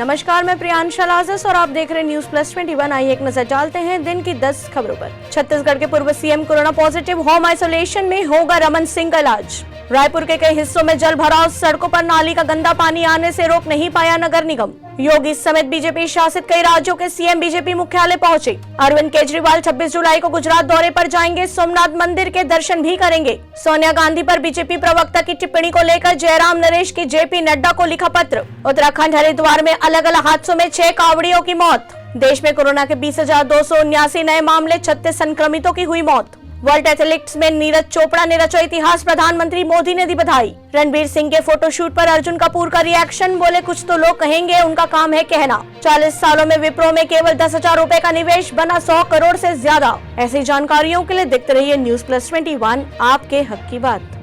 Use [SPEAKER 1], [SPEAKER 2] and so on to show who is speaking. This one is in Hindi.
[SPEAKER 1] नमस्कार, मैं प्रियांशा लाजस और आप देख रहे हैं न्यूज प्लस 21। आइए एक नजर डालते हैं दिन की 10 खबरों पर। छत्तीसगढ़ के पूर्व CM corona positive, home isolation में होगा रमन सिंह का इलाज। रायपुर के कई हिस्सों में जल भराव, सड़कों पर नाली का गंदा पानी आने से रोक नहीं पाया नगर निगम। योगी समेत बीजेपी शासित कई राज्यों के सीएम बीजेपी मुख्यालय पहुंचे। अरविंद केजरीवाल 26 जुलाई को गुजरात दौरे पर जाएंगे, सोमनाथ मंदिर के दर्शन भी करेंगे। सोनिया गांधी पर बीजेपी प्रवक्ता की टिप्पणी को लेकर जयराम नरेश की जेपी नड्डा को लिखा पत्र। उत्तराखंड हरिद्वार में अलग अलग हादसों में 6 कांवड़ियों की मौत। देश में कोरोना के 20,279 नए मामले, 36 संक्रमितों की हुई मौत। वर्ल्ड एथलेटिक्स में नीरज चोपड़ा ने रचा इतिहास, प्रधानमंत्री मोदी ने दी बधाई। रणबीर सिंह के फोटोशूट पर अर्जुन कपूर का रिएक्शन, बोले कुछ तो लोग कहेंगे, उनका काम है कहना। 40 सालों में विप्रो में केवल 10,000 रुपए का निवेश, बना 100 करोड़ से ज्यादा। ऐसी जानकारियों के लिए देखते रहिए न्यूज प्लस 21, आपके हक की बात।